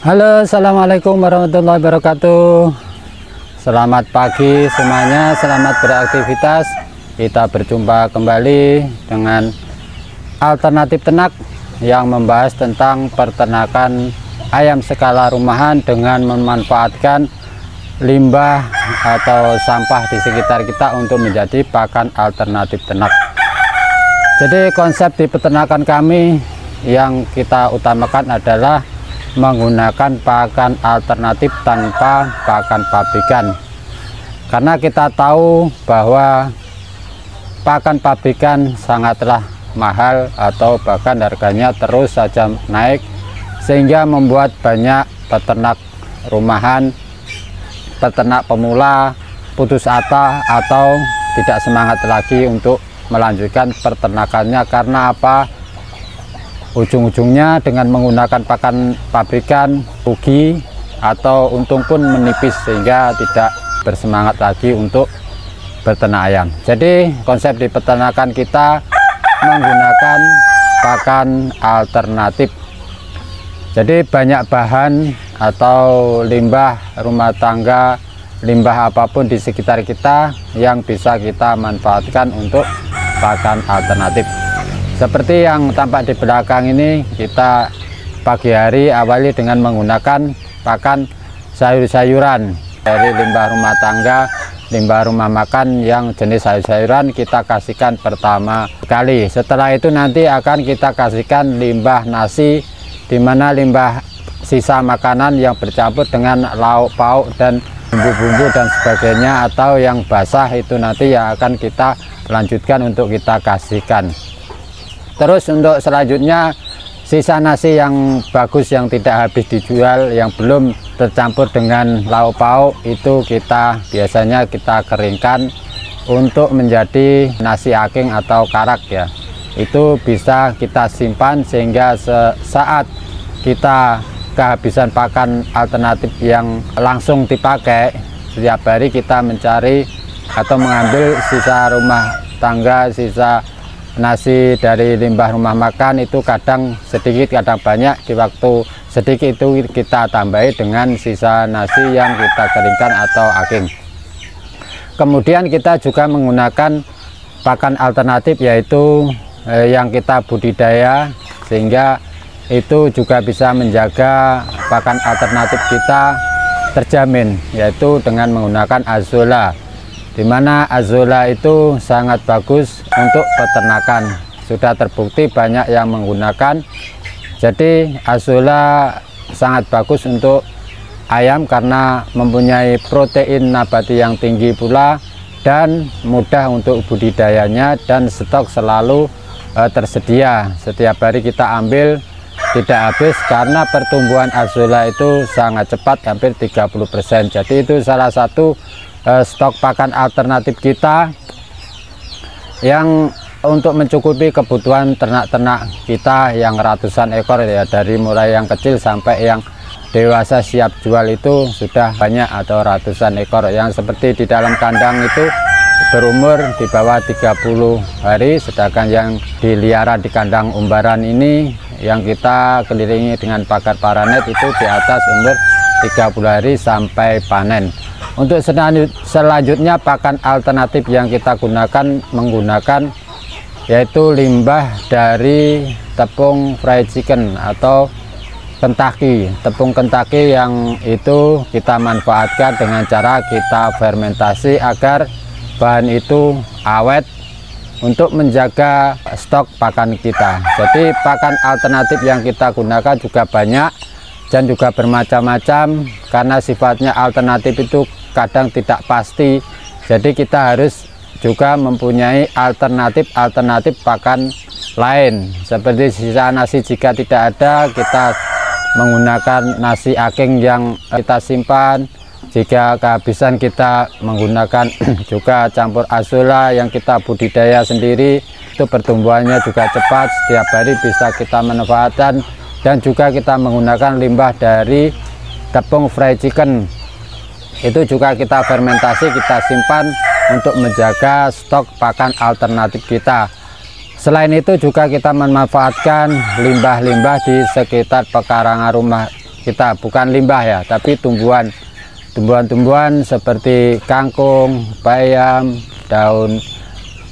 Halo, assalamualaikum warahmatullahi wabarakatuh. Selamat pagi semuanya, selamat beraktivitas. Kita berjumpa kembali dengan alternatif ternak yang membahas tentang peternakan ayam skala rumahan dengan memanfaatkan limbah atau sampah di sekitar kita untuk menjadi pakan alternatif ternak. Jadi konsep di peternakan kami yang kita utamakan adalah menggunakan pakan alternatif tanpa pakan pabrikan, karena kita tahu bahwa pakan pabrikan sangatlah mahal atau bahkan harganya terus saja naik, sehingga membuat banyak peternak rumahan, peternak pemula putus asa atau tidak semangat lagi untuk melanjutkan peternakannya. Karena apa? Ujung-ujungnya dengan menggunakan pakan pabrikan rugi atau untung pun menipis, sehingga tidak bersemangat lagi untuk beternak ayam. Jadi konsep di peternakan kita menggunakan pakan alternatif. Jadi banyak bahan atau limbah rumah tangga, limbah apapun di sekitar kita yang bisa kita manfaatkan untuk pakan alternatif. Seperti yang tampak di belakang ini, kita pagi hari awali dengan menggunakan pakan sayur-sayuran dari limbah rumah tangga, limbah rumah makan yang jenis sayur-sayuran kita kasihkan pertama kali. Setelah itu nanti akan kita kasihkan limbah nasi, di mana limbah sisa makanan yang bercampur dengan lauk pauk dan bumbu-bumbu dan sebagainya, atau yang basah itu nanti yang akan kita lanjutkan untuk kita kasihkan. Terus untuk selanjutnya, sisa nasi yang bagus yang tidak habis dijual, yang belum tercampur dengan lauk pauk, itu kita biasanya kita keringkan untuk menjadi nasi aking atau karak ya. Itu bisa kita simpan sehingga saat kita kehabisan pakan alternatif yang langsung dipakai, setiap hari kita mencari atau mengambil sisa rumah tangga, sisa nasi dari limbah rumah makan, itu kadang sedikit kadang banyak. Di waktu sedikit itu kita tambahi dengan sisa nasi yang kita keringkan atau aking. Kemudian kita juga menggunakan pakan alternatif, yaitu yang kita budidaya, sehingga itu juga bisa menjaga pakan alternatif kita terjamin, yaitu dengan menggunakan azolla, di mana azolla itu sangat bagus untuk peternakan. Sudah terbukti banyak yang menggunakan. Jadi azolla sangat bagus untuk ayam karena mempunyai protein nabati yang tinggi pula dan mudah untuk budidayanya, dan stok selalu tersedia. Setiap hari kita ambil, tidak habis, karena pertumbuhan azolla itu sangat cepat, hampir 30%. Jadi itu salah satu stok pakan alternatif kita yang untuk mencukupi kebutuhan ternak-ternak kita yang ratusan ekor ya, dari mulai yang kecil sampai yang dewasa siap jual itu sudah banyak, atau ratusan ekor. Yang seperti di dalam kandang itu berumur di bawah 30 hari, sedangkan yang diliara di kandang umbaran ini yang kita kelilingi dengan pagar paranet itu di atas umur 30 hari sampai panen. Untuk selanjutnya pakan alternatif yang kita gunakan menggunakan yaitu limbah dari tepung fried chicken atau Kentucky. Tepung Kentucky yang itu kita manfaatkan dengan cara kita fermentasi agar bahan itu awet untuk menjaga stok pakan kita. Jadi pakan alternatif yang kita gunakan juga banyak dan juga bermacam-macam, karena sifatnya alternatif itu kadang tidak pasti. Jadi kita harus juga mempunyai alternatif pakan lain. Seperti sisa nasi jika tidak ada, kita menggunakan nasi aking yang kita simpan. Jika kehabisan, kita menggunakan juga campur azolla yang kita budidaya sendiri. Itu pertumbuhannya juga cepat, setiap hari bisa kita manfaatkan. Dan juga kita menggunakan limbah dari tepung fried chicken. Itu juga kita fermentasi, kita simpan untuk menjaga stok pakan alternatif kita. Selain itu juga kita memanfaatkan limbah-limbah di sekitar pekarangan rumah kita, bukan limbah ya, tapi tumbuhan-tumbuhan seperti kangkung, bayam, daun.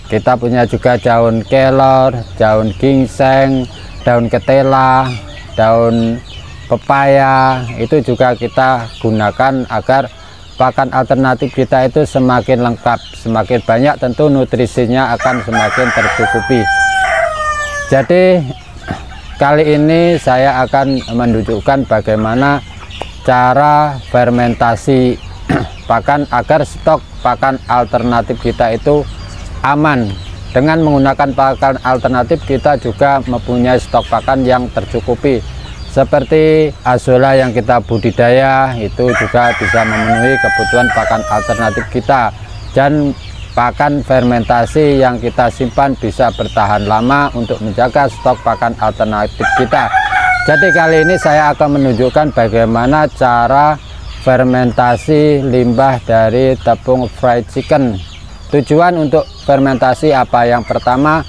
Kita punya juga daun kelor, daun ginseng, daun ketela, daun pepaya. Itu juga kita gunakan agar pakan alternatif kita itu semakin lengkap, semakin banyak, tentu nutrisinya akan semakin tercukupi. Jadi kali ini saya akan menunjukkan bagaimana cara fermentasi pakan agar stok pakan alternatif kita itu aman. Dengan menggunakan pakan alternatif kita juga mempunyai stok pakan yang tercukupi. Seperti azolla yang kita budidaya itu juga bisa memenuhi kebutuhan pakan alternatif kita, dan pakan fermentasi yang kita simpan bisa bertahan lama untuk menjaga stok pakan alternatif kita. Jadi kali ini saya akan menunjukkan bagaimana cara fermentasi limbah dari tepung fried chicken. Tujuan untuk fermentasi apa? Yang pertama,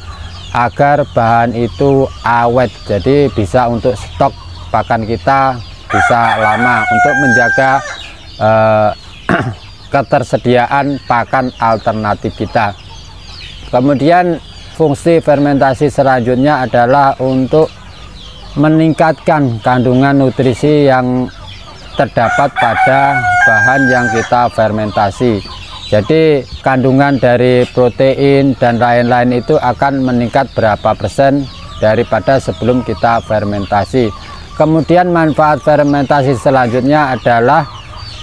agar bahan itu awet, jadi bisa untuk stok pakan kita bisa lama, untuk menjaga ketersediaan pakan alternatif kita. Kemudian fungsi fermentasi selanjutnya adalah untuk meningkatkan kandungan nutrisi yang terdapat pada bahan yang kita fermentasi. Jadi kandungan dari protein dan lain-lain itu akan meningkat berapa persen daripada sebelum kita fermentasi. Kemudian manfaat fermentasi selanjutnya adalah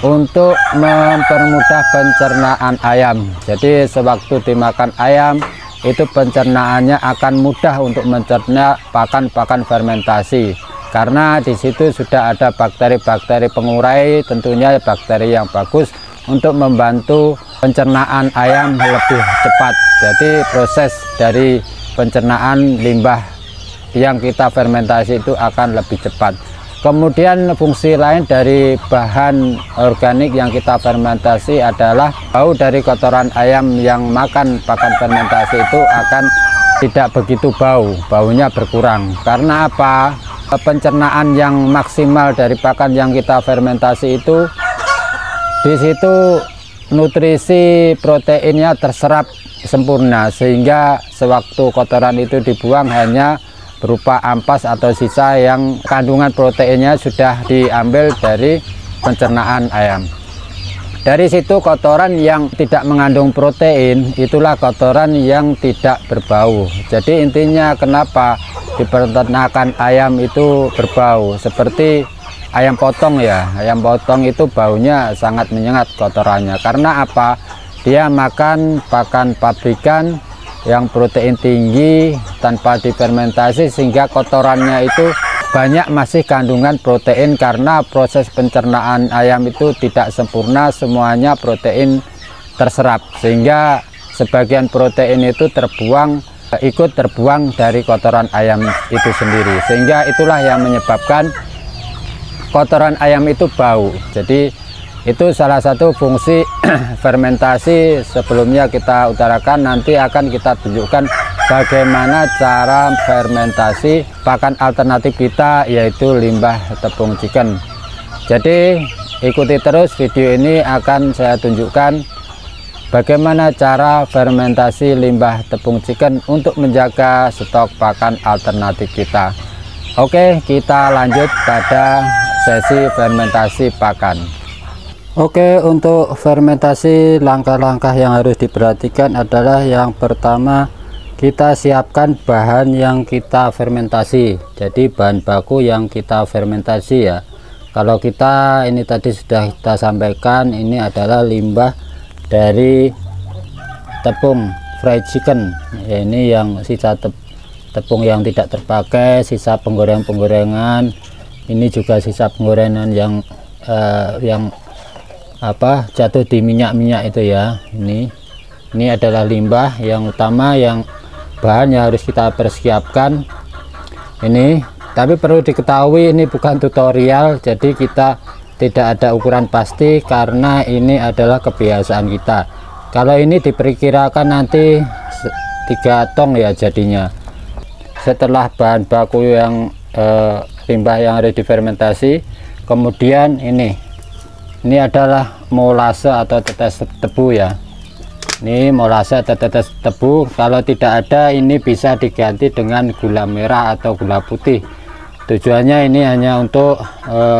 untuk mempermudah pencernaan ayam. Jadi sewaktu dimakan ayam itu pencernaannya akan mudah untuk mencerna pakan-pakan fermentasi, karena di situ sudah ada bakteri-bakteri pengurai, tentunya bakteri yang bagus untuk membantu pencernaan ayam lebih cepat. Jadi proses dari pencernaan limbah yang kita fermentasi itu akan lebih cepat. Kemudian fungsi lain dari bahan organik yang kita fermentasi adalah bau dari kotoran ayam yang makan pakan fermentasi itu akan tidak begitu baunya berkurang. Karena apa? Pencernaan yang maksimal dari pakan yang kita fermentasi itu, di situ nutrisi proteinnya terserap sempurna, sehingga sewaktu kotoran itu dibuang hanya berupa ampas atau sisa yang kandungan proteinnya sudah diambil dari pencernaan ayam. Dari situ kotoran yang tidak mengandung protein itulah kotoran yang tidak berbau. Jadi intinya kenapa di peternakan ayam itu berbau, seperti ayam potong ya, ayam potong itu baunya sangat menyengat kotorannya. Karena apa? Dia makan pakan pabrikan yang protein tinggi tanpa difermentasi, sehingga kotorannya itu banyak masih kandungan protein, karena proses pencernaan ayam itu tidak sempurna, semuanya protein terserap, sehingga sebagian protein itu ikut terbuang dari kotoran ayam itu sendiri, sehingga itulah yang menyebabkan kotoran ayam itu bau. Jadi itu salah satu fungsi fermentasi. Sebelumnya kita utarakan, nanti akan kita tunjukkan bagaimana cara fermentasi pakan alternatif kita, yaitu limbah tepung chicken. Jadi ikuti terus video ini, akan saya tunjukkan bagaimana cara fermentasi limbah tepung chicken untuk menjaga stok pakan alternatif kita. Oke, kita lanjut pada sesi fermentasi pakan. Oke, untuk fermentasi langkah-langkah yang harus diperhatikan adalah yang pertama, kita siapkan bahan yang kita fermentasi. Jadi bahan baku yang kita fermentasi ya. Kalau kita ini tadi sudah kita sampaikan, ini adalah limbah dari tepung fried chicken. Ya, ini yang sisa tepung yang tidak terpakai, sisa penggorengan-penggorengan. Ini juga sisa penggorengan yang jatuh di minyak-minyak itu ya. Ini adalah limbah yang utama, yang bahan yang harus kita persiapkan ini. Tapi perlu diketahui ini bukan tutorial, jadi kita tidak ada ukuran pasti karena ini adalah kebiasaan kita. Kalau ini diperkirakan nanti 3 tong ya jadinya. Setelah bahan baku yang limbah yang harus difermentasi, Kemudian ini adalah molase atau tetes tebu ya. Ini molase atau tetes tebu. Kalau tidak ada, ini bisa diganti dengan gula merah atau gula putih. Tujuannya ini hanya untuk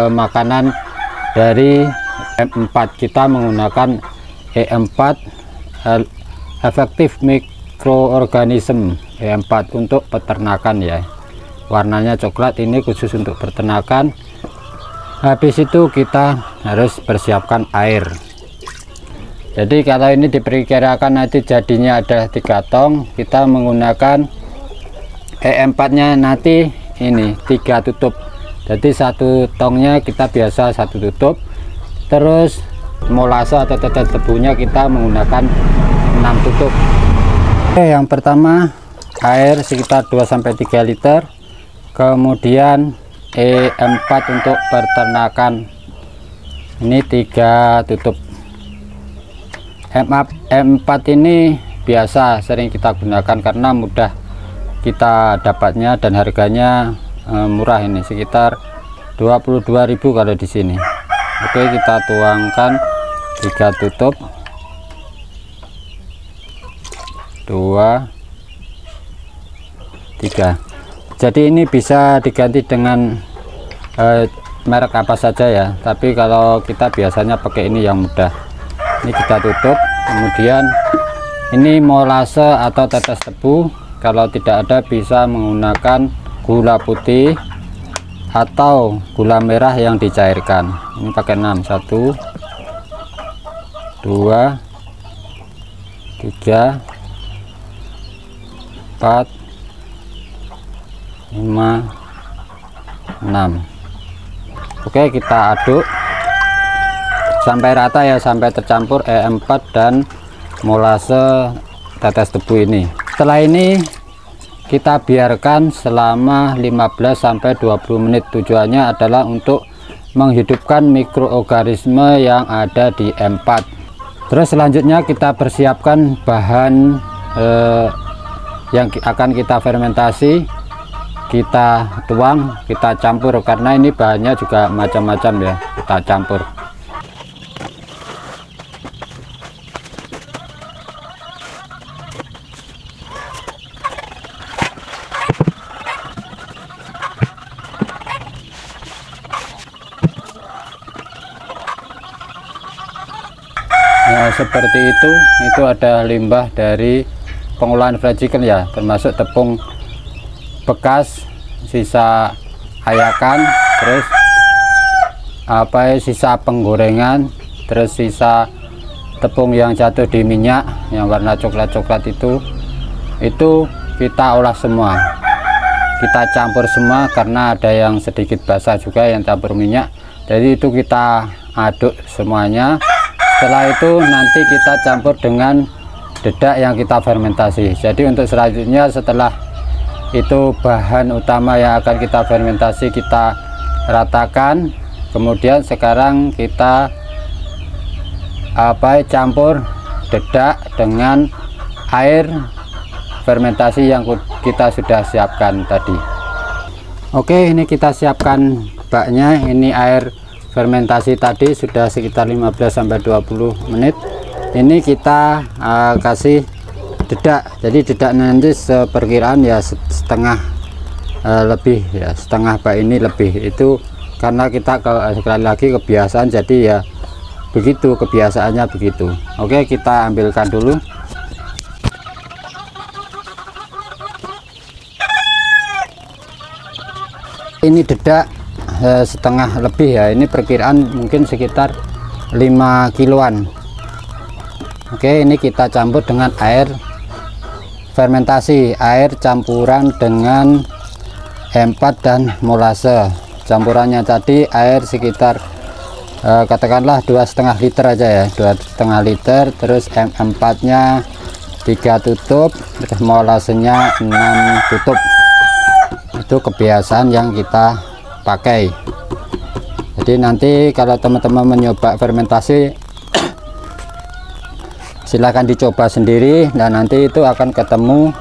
makanan dari E4. Kita menggunakan E4 efektif mikroorganisme E4 untuk peternakan ya. Warnanya coklat, ini khusus untuk peternakan. Habis itu kita harus persiapkan air. Jadi kalau ini diperkirakan nanti jadinya ada 3 tong, kita menggunakan E4 nya nanti ini 3 tutup. Jadi 1 tongnya kita biasa 1 tutup. Terus molase atau tetes tebunya kita menggunakan 6 tutup. Oke, yang pertama air sekitar 2-3 liter. Kemudian E4 untuk peternakan ini 3 tutup. E4 ini biasa sering kita gunakan karena mudah kita dapatnya dan harganya murah, ini sekitar 22.000 kalau di sini. Oke, kita tuangkan 3 tutup, 2, 3. Jadi ini bisa diganti dengan merek apa saja ya, tapi kalau kita biasanya pakai ini yang mudah. Ini kita tutup. Kemudian ini molase atau tetes tebu. Kalau tidak ada, bisa menggunakan gula putih atau gula merah yang dicairkan. Ini pakai 6, 1, 2, 3, 4, 5, 6. Oke, kita aduk sampai rata ya, sampai tercampur E4 dan molase tetes tebu ini. Setelah ini kita biarkan selama 15-20 menit. Tujuannya adalah untuk menghidupkan mikroorganisme yang ada di E4. Terus selanjutnya kita persiapkan bahan yang akan kita fermentasi. Kita tuang, kita campur, karena ini bahannya juga macam-macam ya, kita campur. Ya, seperti itu ada limbah dari pengolahan fried chicken ya, termasuk tepung bekas, sisa ayakan, terus sisa penggorengan, terus sisa tepung yang jatuh di minyak yang warna coklat-coklat itu kita olah semua, kita campur semua, karena ada yang sedikit basah juga yang campur minyak. Jadi itu kita aduk semuanya. Setelah itu nanti kita campur dengan dedak yang kita fermentasi. Jadi untuk selanjutnya, setelah itu bahan utama yang akan kita fermentasi kita ratakan, kemudian sekarang kita campur dedak dengan air fermentasi yang kita sudah siapkan tadi. Oke, ini kita siapkan baknya. Ini air fermentasi tadi sudah sekitar 15-20 menit. Ini kita kasih dedak. Jadi dedak nanti seperkiraan ya setengah lebih ya, setengah bak ini lebih. Itu karena kita sekali lagi kebiasaan, jadi ya begitu kebiasaannya begitu. Oke, kita ambilkan dulu. Ini dedak setengah lebih ya, ini perkiraan mungkin sekitar 5 kiloan. Oke, ini kita campur dengan air fermentasi, air campuran dengan E4 dan molase. Campurannya tadi air sekitar katakanlah 2,5 liter aja ya, 2,5 liter. Terus E4 nya 3 tutup, terus molasenya 6 tutup. Itu kebiasaan yang kita pakai. Jadi nanti kalau teman-teman mencoba fermentasi, silahkan dicoba sendiri, dan nanti itu akan ketemu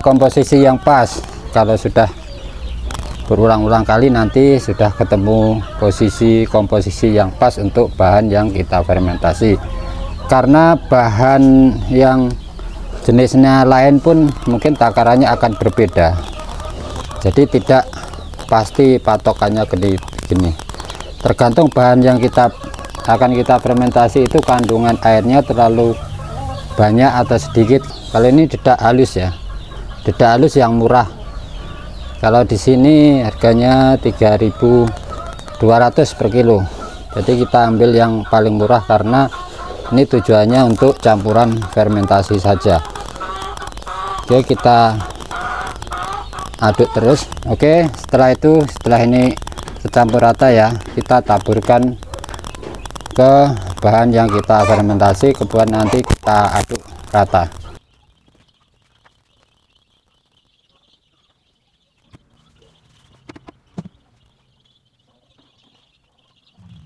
komposisi yang pas. Kalau sudah berulang-ulang kali nanti sudah ketemu posisi komposisi yang pas untuk bahan yang kita fermentasi. Karena bahan yang jenisnya lain pun mungkin takarannya akan berbeda, jadi tidak pasti patokannya gini. Tergantung bahan yang akan kita fermentasi itu kandungan airnya terlalu banyak atau sedikit. Kalau ini dedak halus ya, dedak halus yang murah. Kalau di sini harganya 3.200 per kilo. Jadi kita ambil yang paling murah karena ini tujuannya untuk campuran fermentasi saja. Oke, kita aduk terus. Oke, setelah ini tercampur rata ya, kita taburkan ke bahan yang kita fermentasi, kemudian nanti kita aduk rata.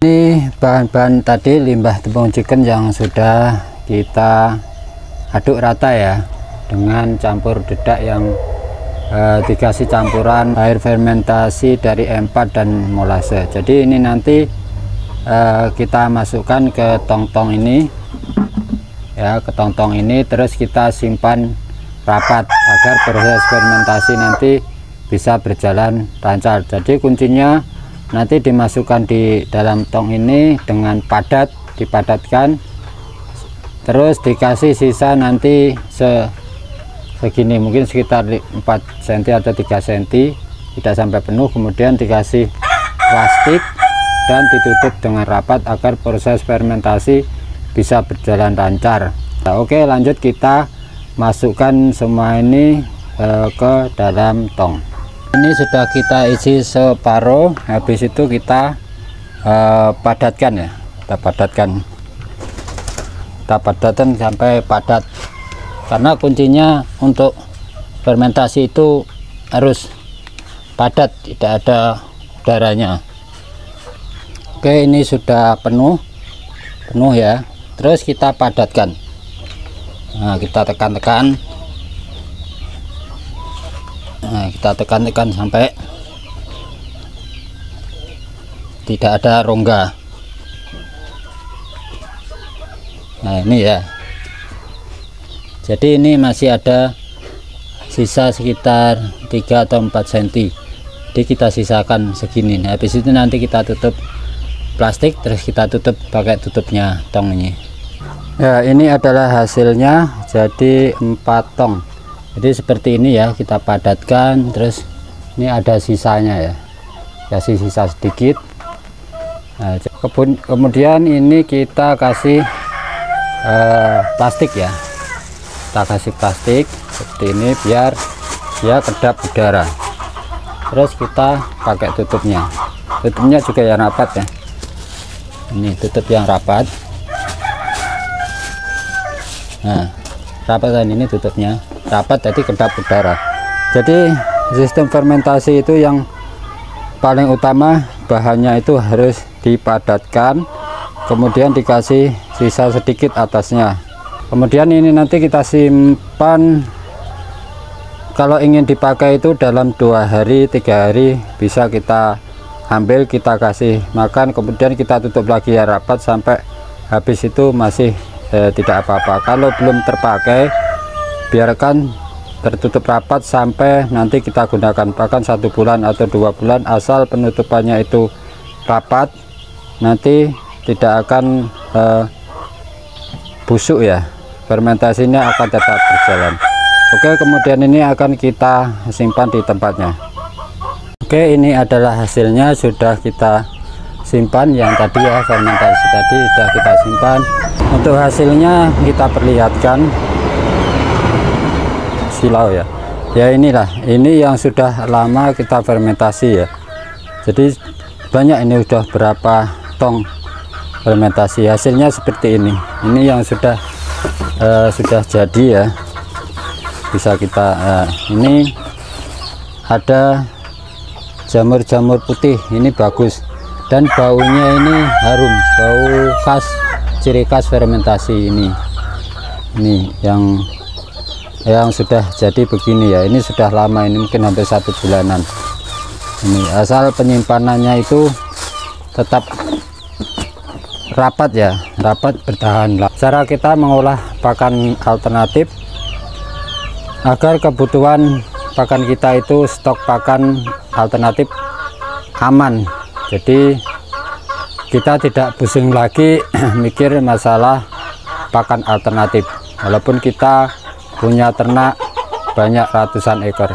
Ini bahan-bahan tadi limbah tepung chicken yang sudah kita aduk rata ya, dengan campur dedak yang dikasih campuran air fermentasi dari M4 dan molase. Jadi ini nanti kita masukkan ke tong-tong ini ya, ke tong-tong ini, terus kita simpan rapat agar proses fermentasi nanti bisa berjalan lancar. Jadi kuncinya nanti dimasukkan di dalam tong ini dengan padat, dipadatkan, terus dikasih sisa nanti segini, mungkin sekitar 4 cm atau 3 cm, tidak sampai penuh. Kemudian dikasih plastik dan ditutup dengan rapat agar proses fermentasi bisa berjalan lancar. Nah, oke, lanjut kita masukkan semua ini ke dalam tong. Ini sudah kita isi separuh, habis itu kita padatkan ya, kita padatkan sampai padat, karena kuncinya untuk fermentasi itu harus padat, tidak ada udaranya. Oke, ini sudah penuh ya, terus kita padatkan. Nah, kita tekan-tekan. Nah, kita tekan-tekan sampai tidak ada rongga. Nah, ini ya. Jadi ini masih ada sisa sekitar 3 atau 4 cm. Jadi kita sisakan segini. Nah, habis itu nanti kita tutup plastik, terus kita tutup pakai tutupnya tong ini. Ya, ini adalah hasilnya. Jadi 4 tong. Jadi seperti ini ya, kita padatkan, terus ini ada sisanya ya, kasih sisa sedikit. Nah, kemudian ini kita kasih plastik ya, kita kasih plastik seperti ini biar dia kedap udara. Terus kita pakai tutupnya juga yang rapat ya, ini tutup yang rapat. Nah, rapatan ini tutupnya rapat, jadi kedap udara. Jadi sistem fermentasi itu yang paling utama, bahannya itu harus dipadatkan, kemudian dikasih sisa sedikit atasnya. Kemudian ini nanti kita simpan, kalau ingin dipakai itu dalam 2 hari 3 hari bisa kita ambil, kita kasih makan, kemudian kita tutup lagi ya rapat sampai habis itu masih tidak apa-apa. Kalau belum terpakai, biarkan tertutup rapat sampai nanti kita gunakan, bahkan 1 bulan atau 2 bulan, asal penutupannya itu rapat, nanti tidak akan busuk ya, fermentasinya akan tetap berjalan. Oke, kemudian ini akan kita simpan di tempatnya. Oke, ini adalah hasilnya, sudah kita simpan yang tadi ya, fermentasi tadi sudah kita simpan. Untuk hasilnya kita perlihatkan silau ya. Ya, inilah, ini yang sudah lama kita fermentasi ya. Jadi banyak, ini udah berapa tong fermentasi, hasilnya seperti ini. Ini yang sudah jadi ya, bisa kita ini ada jamur-jamur putih, ini bagus dan baunya ini harum, bau khas, ciri khas fermentasi ini yang sudah jadi begini ya. Ini sudah lama, ini mungkin hampir 1 bulanan. Ini asal penyimpanannya itu tetap rapat ya, rapat bertahan. Cara kita mengolah pakan alternatif agar kebutuhan pakan kita itu stok pakan alternatif aman. Jadi kita tidak pusing lagi mikir masalah pakan alternatif, walaupun kita punya ternak banyak ratusan ekor.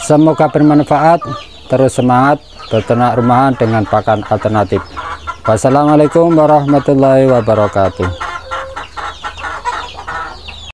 Semoga bermanfaat, terus semangat beternak rumahan dengan pakan alternatif. Wassalamualaikum warahmatullahi wabarakatuh.